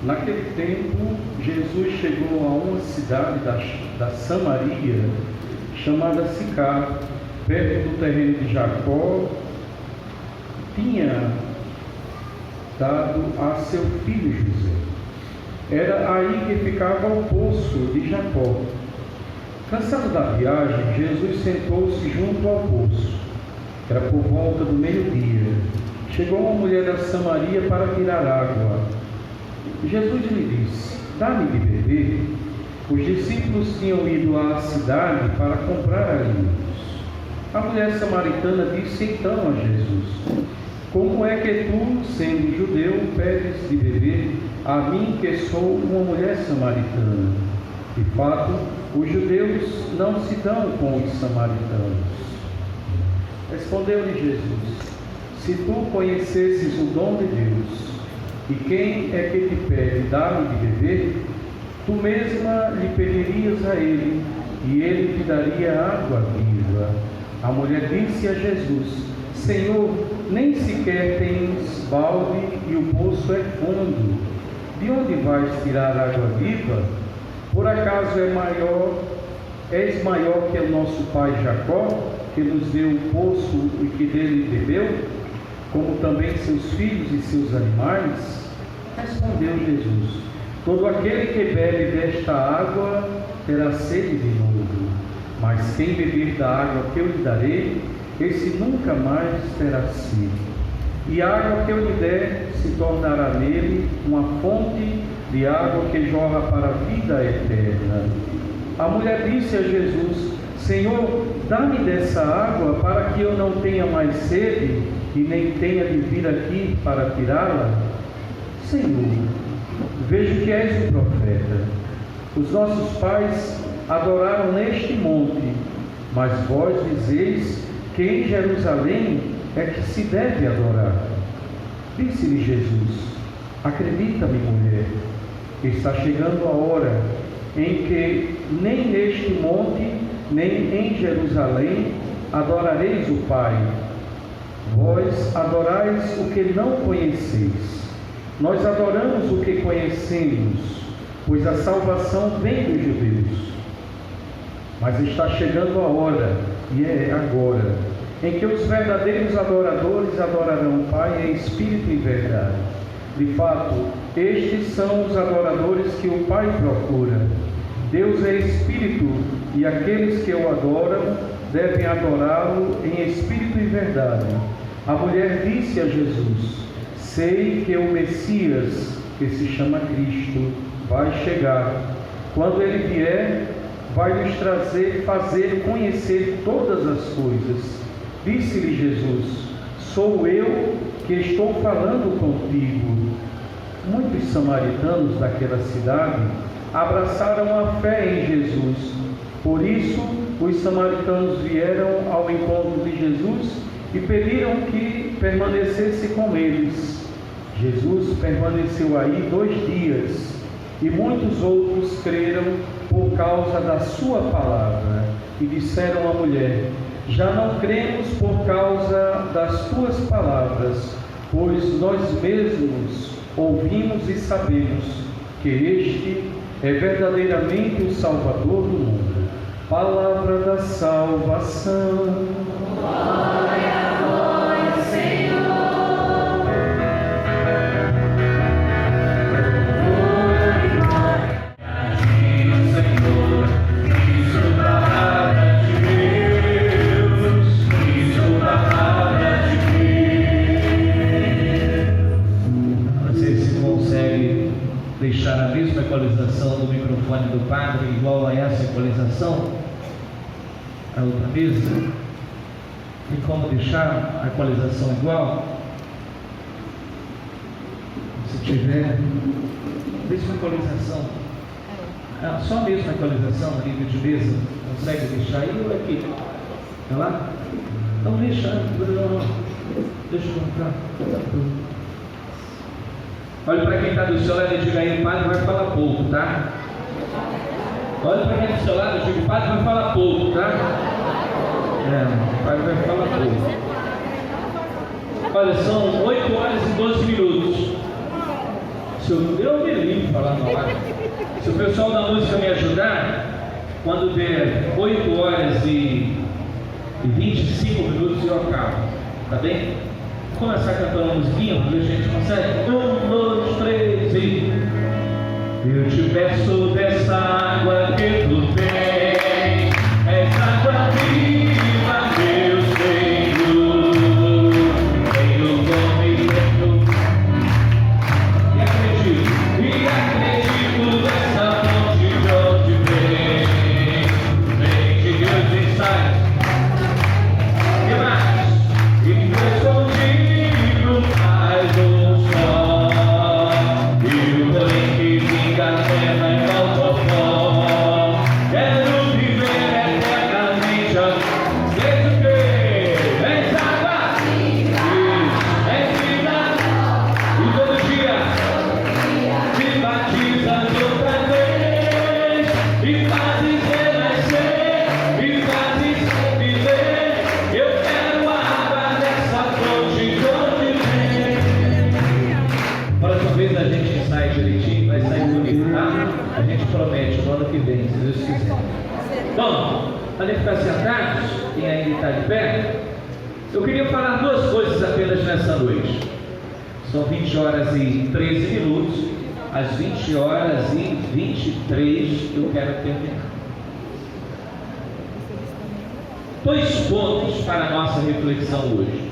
Naquele tempo, Jesus chegou a uma cidade da Samaria, chamada Sicar, perto do terreno de Jacó. Tinha dado a seu filho José. Era aí que ficava o poço de Jacó. Cansado da viagem, Jesus sentou-se junto ao poço. Era por volta do meio-dia. Chegou uma mulher da Samaria para tirar água. Jesus lhe disse: dá-me de beber. Os discípulos tinham ido à cidade para comprar alimentos. A mulher samaritana disse então a Jesus: como é que tu, sendo judeu, pedes de beber a mim, que sou uma mulher samaritana? De fato, os judeus não se dão com os samaritanos. Respondeu-lhe Jesus: se tu conhecesses o dom de Deus, e quem é que te pede dar-lhe de beber, tu mesma lhe pedirias a ele, e ele te daria água viva. A mulher disse a Jesus: Senhor, nem sequer tens balde e o poço é fundo. De onde vais tirar água viva? Por acaso és maior que o nosso pai Jacó, que nos deu o poço e que dele bebeu, como também seus filhos e seus animais? Respondeu Jesus: todo aquele que bebe desta água terá sede de novo, mas quem beber da água que eu lhe darei, esse nunca mais terá sede. E a água que eu lhe der se tornará nele uma fonte de água que jorra para a vida eterna. A mulher disse a Jesus: Senhor, dá-me dessa água para que eu não tenha mais sede e nem tenha de vir aqui para tirá-la. Senhor, vejo que és um profeta. Os nossos pais adoraram neste monte, mas vós dizeis que em Jerusalém é que se deve adorar. Disse-lhe Jesus: acredita-me, mulher, está chegando a hora em que nem neste monte, nem em Jerusalém adorareis o Pai. Vós adorais o que não conheceis. Nós adoramos o que conhecemos, pois a salvação vem dos judeus. Mas está chegando a hora, e é agora, em que os verdadeiros adoradores adorarão o Pai em espírito e verdade. De fato, estes são os adoradores que o Pai procura. Deus é espírito, e aqueles que o adoram devem adorá-lo em espírito e verdade. A mulher disse a Jesus: sei que o Messias, que se chama Cristo, vai chegar. Quando ele vier, vai nos fazer conhecer todas as coisas. Disse-lhe Jesus: sou eu que estou falando contigo. Muitos samaritanos daquela cidade abraçaram a fé em Jesus. Por isso, os samaritanos vieram ao encontro de Jesus e pediram que permanecesse com eles. Jesus permaneceu aí 2 dias, e muitos outros creram por causa da sua palavra, e disseram à mulher: já não cremos por causa das tuas palavras, pois nós mesmos ouvimos e sabemos que este é verdadeiramente o Salvador do mundo. Palavra da salvação. Glória a vós, Senhor. Deixar a mesma equalização do microfone do padre igual a essa equalização, a outra mesa, tem como deixar a equalização igual? Se tiver, mesma equalização, só a mesma equalização no nível de mesa, consegue deixar aí ou aqui? Tá lá? Então deixa eu comprar. Olha para quem está do seu lado e diga aí: o padre vai falar pouco, tá? Olha para quem está do seu lado e diga: o padre vai falar pouco, tá? O padre vai falar pouco. Olha, são 8 horas e 12 minutos. Se eu me livro falando na hora. Se o pessoal da música me ajudar, quando der 8 horas e 25 minutos eu acabo. Tá bem? Vou começar cantando uma musiquinha, porque a gente consegue. 1, 2, 3 e... Eu te peço dessa água que tu tens, essa água viva, meu Senhor. Tenho fome dentro e acredito nessa fonte de onde vem. Vem de Deus e sai. E mais? E escondido mais um só. E o bem que vinga a terra e volta ao pó. Quero viver eternamente. Sei o que? Vem água, vem vida. E todo dia me batizando outra vez. E fazes renascer, e fazes viver. Eu quero a água dessa fonte de onde vem. Próxima vez a gente sai direitinho, vai sair bonito, tá? A gente promete no ano que vem, se Deus quiser. Bom, para ficar sentados, quem ainda está de pé, eu queria falar duas coisas apenas nessa noite. São 20 horas e 13 minutos, às 20 horas e 23 eu quero terminar. 2 pontos para a nossa reflexão hoje.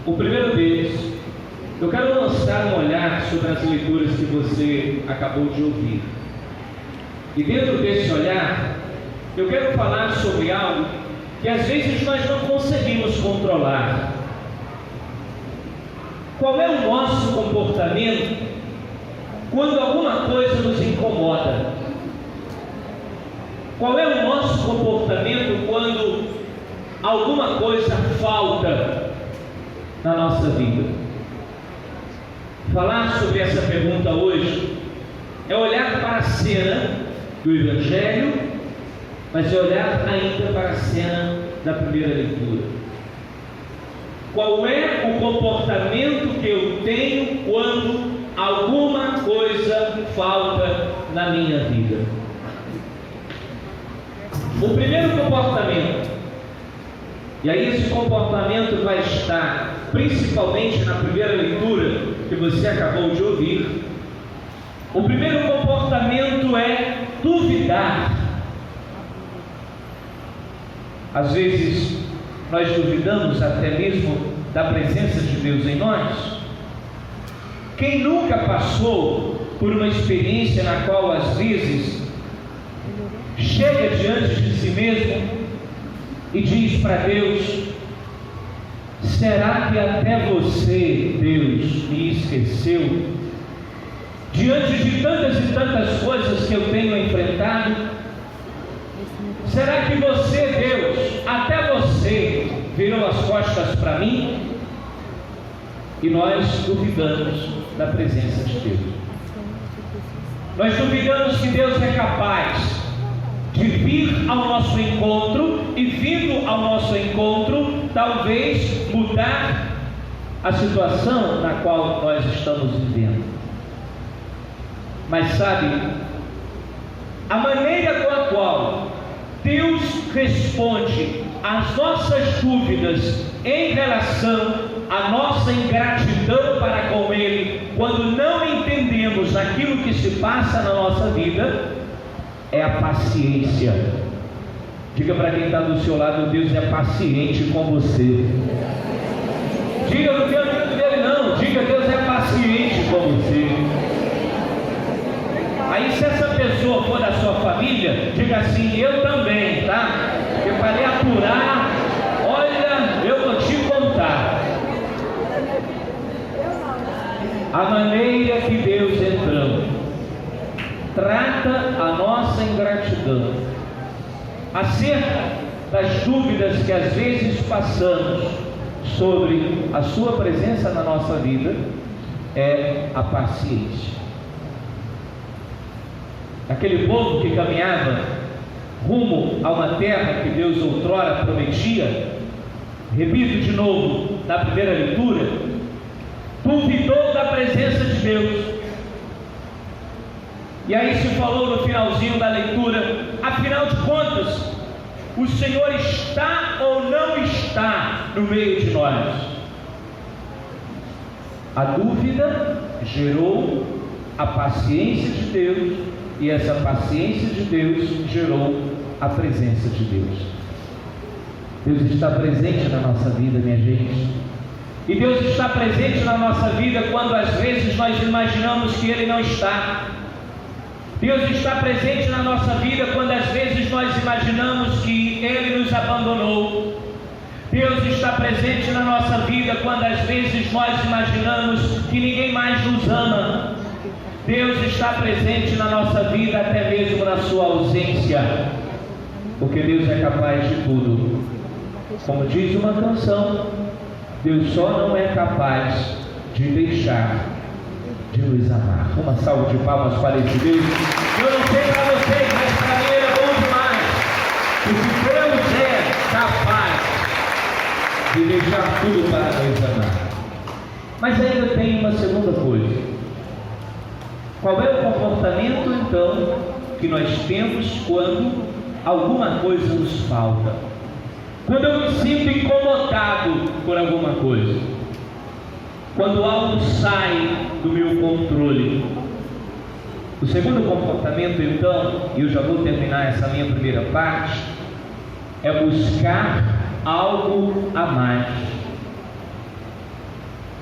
O primeiro deles, eu quero lançar um olhar sobre as leituras que você acabou de ouvir. E dentro desse olhar, eu quero falar sobre algo que às vezes nós não conseguimos controlar. Qual é o nosso comportamento quando alguma coisa nos incomoda? Qual é o nosso comportamento quando alguma coisa falta na nossa vida? Falar sobre essa pergunta hoje é olhar para a cena do Evangelho, mas é olhar ainda para a cena da primeira leitura. Qual é o comportamento que eu tenho quando alguma coisa falta na minha vida? O primeiro comportamento, e aí esse comportamento vai estar principalmente na primeira leitura que você acabou de ouvir. O primeiro comportamento é duvidar. Às vezes nós duvidamos até mesmo da presença de Deus em nós. Quem nunca passou por uma experiência na qual às vezes chega diante de si mesmo e diz para Deus: será que até você, Deus, me esqueceu? Diante de tantas e tantas coisas que eu tenho enfrentado, será que você, Deus, até você virou as costas para mim? E nós duvidamos da presença de Deus. Nós duvidamos que Deus é capaz de vir ao nosso encontro e, vindo ao nosso encontro, talvez mudar a situação na qual nós estamos vivendo. Mas sabe, a maneira com a qual Deus responde às nossas dúvidas em relação à nossa ingratidão para com Ele, quando não entendemos aquilo que se passa na nossa vida, é a paciência. Diga para quem está do seu lado: Deus é paciente com você. Diga, não tem amigo dele não, diga: Deus é paciente com você. Aí se essa pessoa for da sua família, diga assim: eu também, tá? Porque para lhe apurar, olha, eu vou te contar a maneira que Deus então trata a nossa ingratidão, acerca das dúvidas que às vezes passamos sobre a sua presença na nossa vida, é a paciência. Aquele povo que caminhava rumo a uma terra que Deus outrora prometia, repito de novo na primeira leitura, duvidou da presença de Deus, E aí se falou no finalzinho da leitura, afinal de contas, o Senhor está ou não está no meio de nós? A dúvida gerou a paciência de Deus, e essa paciência de Deus gerou a presença de Deus. Deus está presente na nossa vida, minha gente. E Deus está presente na nossa vida quando às vezes nós imaginamos que Ele não está. Deus está presente na nossa vida quando às vezes nós imaginamos que Ele nos abandonou. Deus está presente na nossa vida quando às vezes nós imaginamos que ninguém mais nos ama. Deus está presente na nossa vida até mesmo na sua ausência, porque Deus é capaz de tudo. Como diz uma canção, Deus só não é capaz de deixar de nos amar. Uma salva de palmas para esse Deus. Eu não sei para vocês, mas para mim é bom demais, porque Deus é capaz de deixar tudo para nos amar. Mas ainda tem uma segunda coisa. Qual é o comportamento então que nós temos quando alguma coisa nos falta? Quando eu me sinto incomodado por alguma coisa, quando algo sai do meu controle. O segundo comportamento então, e eu já vou terminar essa minha primeira parte, é buscar algo a mais.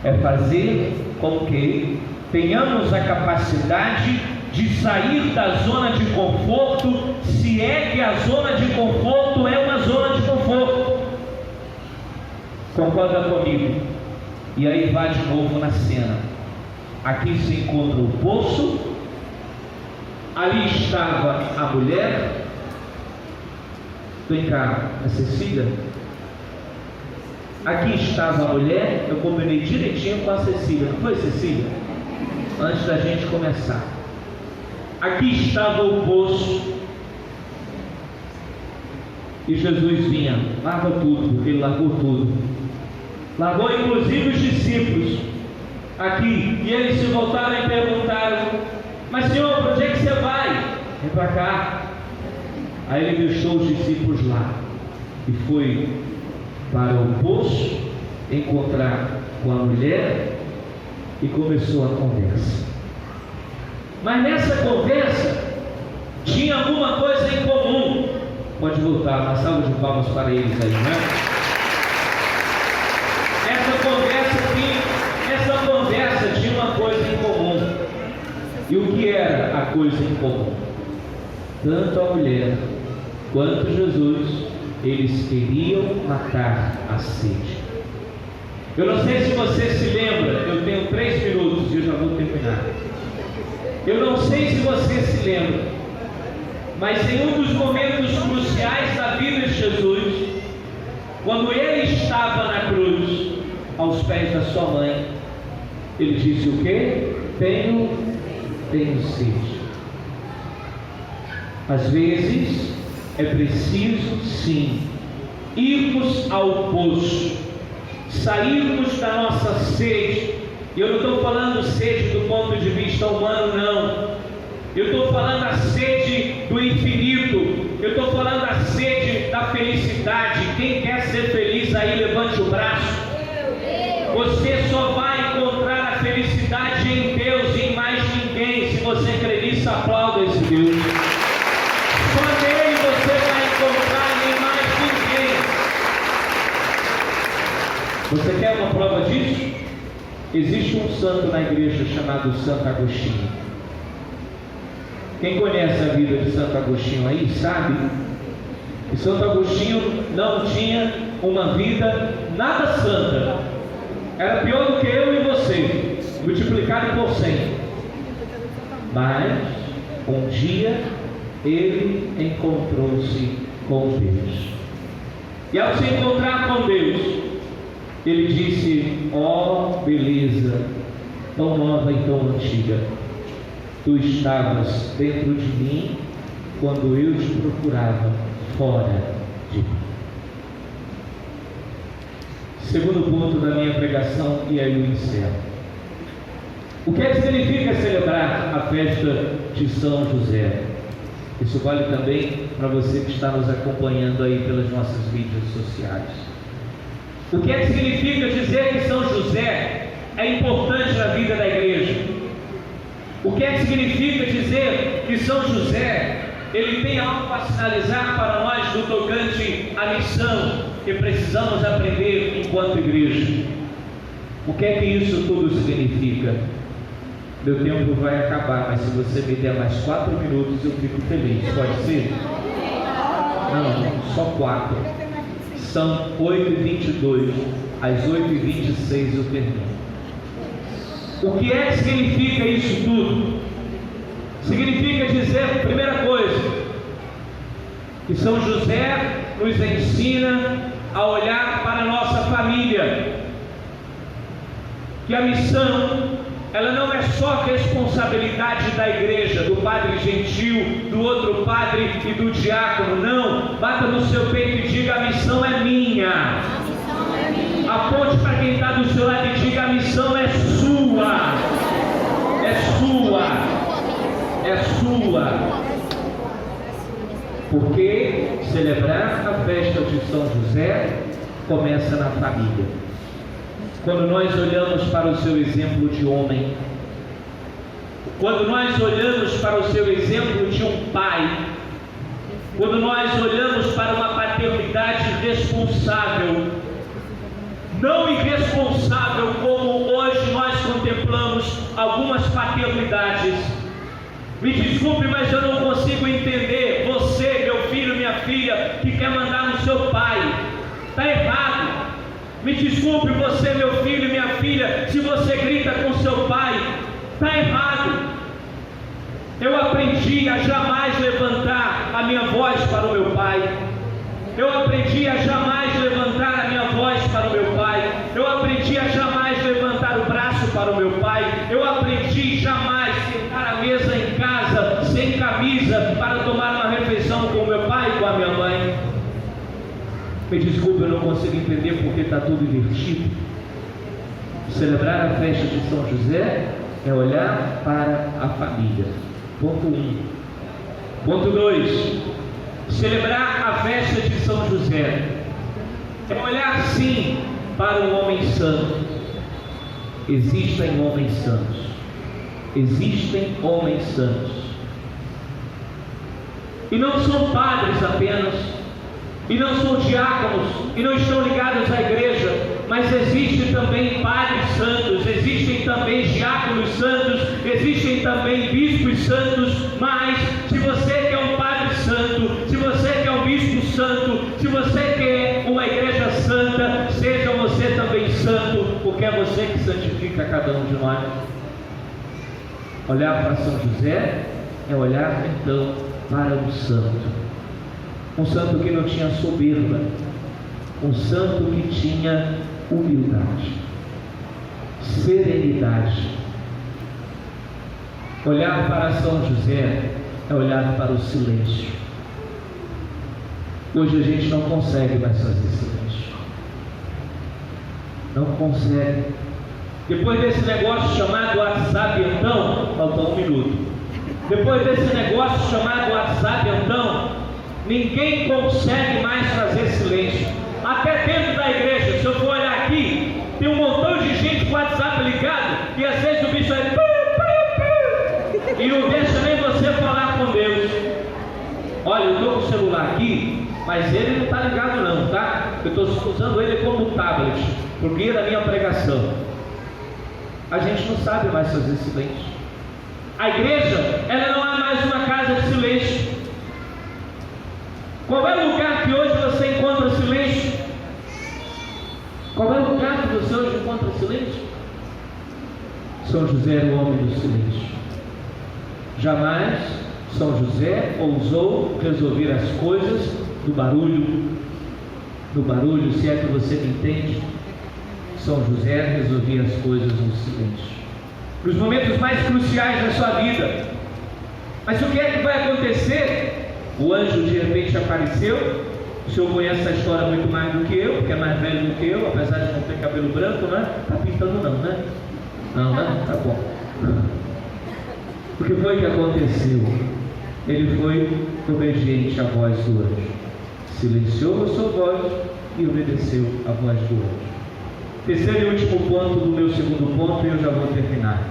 É fazer com que tenhamos a capacidade de sair da zona de conforto, se é que a zona de conforto é uma zona de conforto. Concorda comigo? E aí vai de novo na cena. Aqui se encontra o poço, ali estava a mulher. Vem cá, a Cecília. Aqui estava a mulher, eu combinei direitinho com a Cecília, não foi, Cecília? Antes da gente começar. Aqui estava o poço, e Jesus vinha, larga tudo, porque ele largou tudo. Largou inclusive os discípulos aqui, e eles se voltaram e perguntaram: mas Senhor, para onde é que você vai? Vem para cá. Aí ele deixou os discípulos lá e foi para o poço encontrar com a mulher e começou a conversa. Mas nessa conversa tinha alguma coisa em comum. Pode voltar, uma salva de palmas para eles aí, né? Essa conversa tinha uma coisa em comum. E o que era a coisa em comum? Tanto a mulher quanto Jesus, eles queriam matar a sede. Eu não sei se você se lembra, eu tenho 3 minutos e eu já vou terminar. Eu não sei se você se lembra, mas em um dos momentos cruciais da vida de Jesus, quando ele estava na cruz, aos pés da sua mãe, ele disse o quê? Tenho sede. Às vezes é preciso sim irmos ao poço, sairmos da nossa sede. E eu não estou falando sede do ponto de vista humano, não. Eu estou falando a sede do infinito. Eu estou falando a sede da felicidade. Quem quer ser feliz aí, levante o braço. Você só vai encontrar a felicidade em Deus e em mais ninguém. Se você crer nisso, aplauda esse Deus. Só nele você vai encontrar em mais ninguém. Você quer uma prova disso? Existe um santo na igreja chamado Santo Agostinho. Quem conhece a vida de Santo Agostinho aí sabe que Santo Agostinho não tinha uma vida nada santa. Era pior do que eu e você, multiplicado por 100. Mas um dia ele encontrou-se com Deus. E ao se encontrar com Deus, ele disse: ó beleza, tão nova e tão antiga, tu estavas dentro de mim quando eu te procurava fora de mim. Segundo ponto da minha pregação, e aí eu encerro. O que é que significa celebrar a festa de São José. Isso vale também para você que está nos acompanhando aí pelas nossas mídias sociais. O que é que significa dizer que São José é importante na vida da igreja? O que é que significa dizer que São José, ele tem algo a sinalizar para nós no tocante à missão que precisamos aprender enquanto igreja? O que é que isso tudo significa? Meu tempo vai acabar, mas se você me der mais 4 minutos eu fico feliz, pode ser? Não, só 4. São 8h22, às 8h26 eu termino. O que é que significa isso tudo? Significa dizer, primeira coisa, que São José nos ensina a olhar para a nossa família, que a missão, ela não é só responsabilidade da igreja, do padre gentil, do outro padre e do diácono, não. Bata no seu peito e diga: a missão é minha. Aponte para quem está do seu lado e diga: a missão é sua. É sua. É sua. Porque celebrar a festa de São José começa na família. Quando nós olhamos para o seu exemplo de homem, quando nós olhamos para o seu exemplo de um pai, quando nós olhamos para uma paternidade responsável, não irresponsável como hoje nós contemplamos algumas paternidades. Me desculpe, mas eu não consigo entender você, meu filho, minha filha, que quer mandar no seu pai. Está errado. Me desculpe você, meu filho e minha filha, se você grita com seu pai. Está errado. Eu aprendi a jamais levantar a minha voz para o meu pai. Eu aprendi a jamais levantar a minha voz para o meu pai. Eu aprendi a jamais levantar o braço para o meu pai. Eu aprendi jamais sentar à mesa em casa, sem camisa, para tomar uma refeição com o meu pai e com a minha mãe. Me desculpe, eu não consigo entender porque está tudo invertido. Celebrar a festa de São José é olhar para a família. Ponto 1. Ponto 2. Celebrar a festa de São José é olhar sim para um homem santo. Existem homens santos. Existem homens santos. E não são padres apenas, e não são diáconos, e não estão ligados à igreja, mas existem também padres santos, existem também diáconos santos, existem também bispos santos. Mas se você quer um padre santo, se você quer um bispo santo, se você quer uma igreja santa, seja você também santo, porque é você que santifica cada um de nós. Olhar para São José é olhar então para um santo. Um santo que não tinha soberba, um santo que tinha humildade, serenidade. Olhar para São José é olhar para o silêncio. Hoje a gente não consegue mais fazer silêncio. Não consegue. Depois desse negócio chamado WhatsApp, então, falta 1 minuto. Depois desse negócio chamado WhatsApp, então, ninguém consegue mais fazer silêncio. Até dentro da igreja, se eu for olhar aqui, tem um montão de gente com o WhatsApp ligado, e às vezes o bicho vai e não deixa nem você falar com Deus. Olha, eu estou com o celular aqui, mas ele não está ligado não, tá? Eu estou usando ele como tablet, por guia da minha pregação. A gente não sabe mais fazer silêncio. A igreja, ela não é mais uma casa de silêncio. Qual é o lugar que hoje você encontra silêncio? Qual é o lugar que você hoje encontra silêncio? São José era o homem do silêncio. Jamais São José ousou resolver as coisas no barulho, se é que você me entende. São José resolvia as coisas no silêncio, nos momentos mais cruciais da sua vida. Mas o que é que vai acontecer? O anjo de repente apareceu. O senhor conhece essa história muito mais do que eu, porque é mais velho do que eu, apesar de não ter cabelo branco, né? Tá pintando não, né? Não, né? Tá bom. O que foi que aconteceu? Ele foi obediente à voz do anjo, silenciou a sua voz e obedeceu à voz do anjo. Terceiro e último ponto do meu segundo ponto, e eu já vou terminar.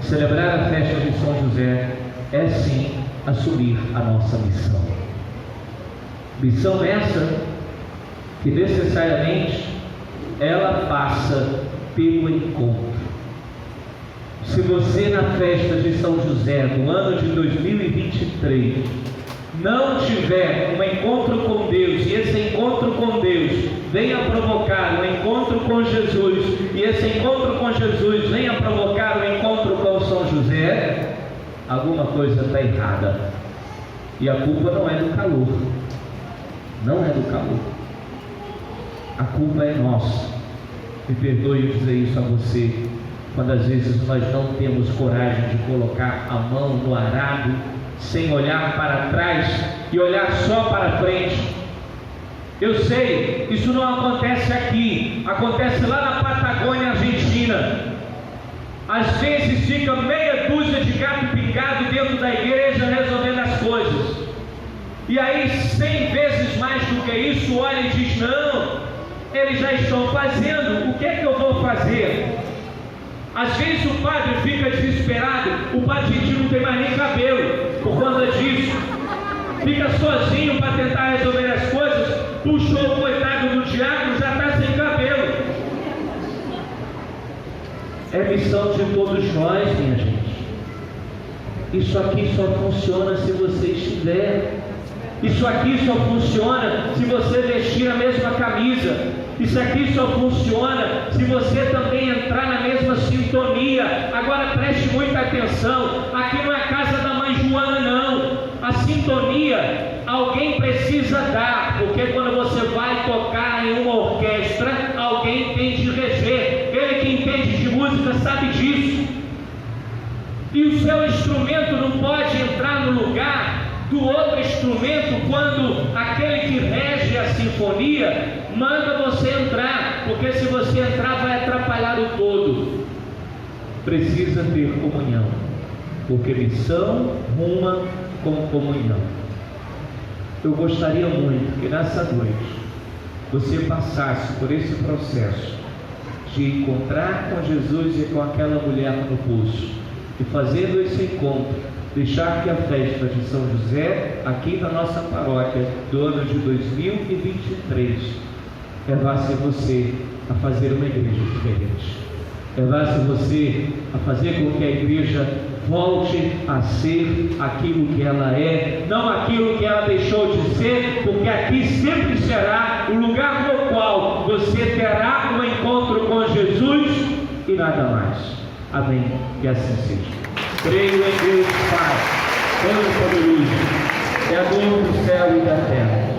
Celebrar a festa de São José é sim assumir a nossa missão. Missão essa que necessariamente ela passa pelo encontro. Se você na festa de São José do ano de 2023 não tiver um encontro com Deus, e esse encontro com Deus venha provocar um encontro com Jesus, e esse encontro com Jesus venha provocar um encontro com São José, alguma coisa está errada. E a culpa não é do calor, não é do calor, a culpa é nossa. Me perdoe eu dizer isso a você, quando às vezes nós não temos coragem de colocar a mão no arado, sem olhar para trás e olhar só para frente. Eu sei, isso não acontece aqui, acontece lá na Patagônia, Argentina. Às vezes fica meia dúzia de gato pingado dentro da igreja resolvendo as coisas, e aí 100 vezes mais do que isso olha e diz: não, eles já estão fazendo, o que é que eu vou fazer? Às vezes o padre fica desesperado, o padre não tem mais nem cabelo por conta disso, fica sozinho para tentar resolver as coisas, puxou o coitado do diácono, já está sem cabelo. É missão de todos nós, minha gente. Isso aqui só funciona se você estiver. Isso aqui só funciona se você vestir a mesma camisa. Isso aqui só funciona se você também entrar na mesma sintonia. Agora preste muita atenção, aqui não é a casa da mãe Joana não. A sintonia alguém precisa dar, porque quando você vai tocar em uma orquestra, alguém tem de reger. Ele que entende de música sabe disso. E o seu instrumento não pode entrar no lugar do outro instrumento quando aquele que rege a sinfonia manda você entrar, porque se você entrar vai atrapalhar o todo. Precisa ter comunhão, porque missão ruma com comunhão. Eu gostaria muito que nessa noite você passasse por esse processo de encontrar com Jesus e com aquela mulher no poço, e fazendo esse encontro, deixar que a festa de São José, aqui na nossa paróquia, do ano de 2023, levasse você a fazer uma igreja diferente, levasse você a fazer com que a igreja volte a ser aquilo que ela é, não aquilo que ela deixou de ser, porque aqui sempre será o lugar no qual você terá um encontro com Jesus e nada mais. Amém. Que assim seja. Creio em Deus Pai, Todo-Poderoso, Criador do céu e da terra.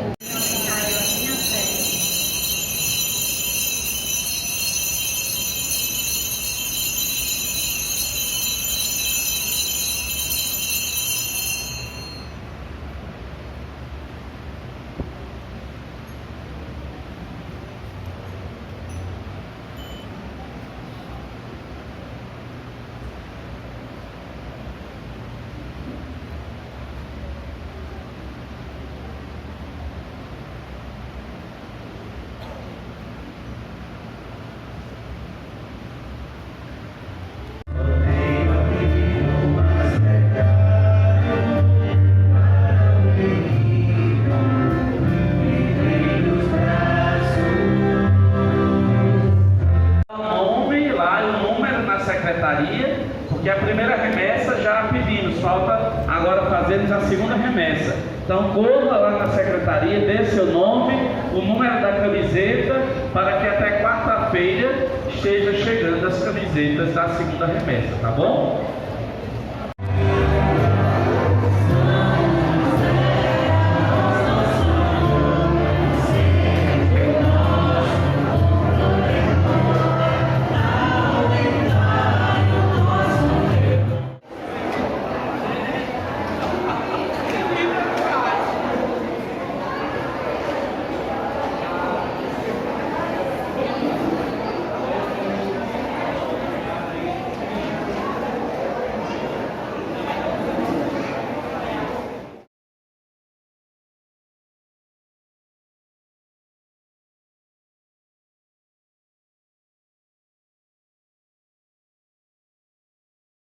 Porque a primeira remessa já pedimos, falta agora fazermos a segunda remessa. Então corra lá na secretaria, dê seu nome, o número da camiseta, para que até quarta-feira esteja chegando as camisetas da segunda remessa, tá bom?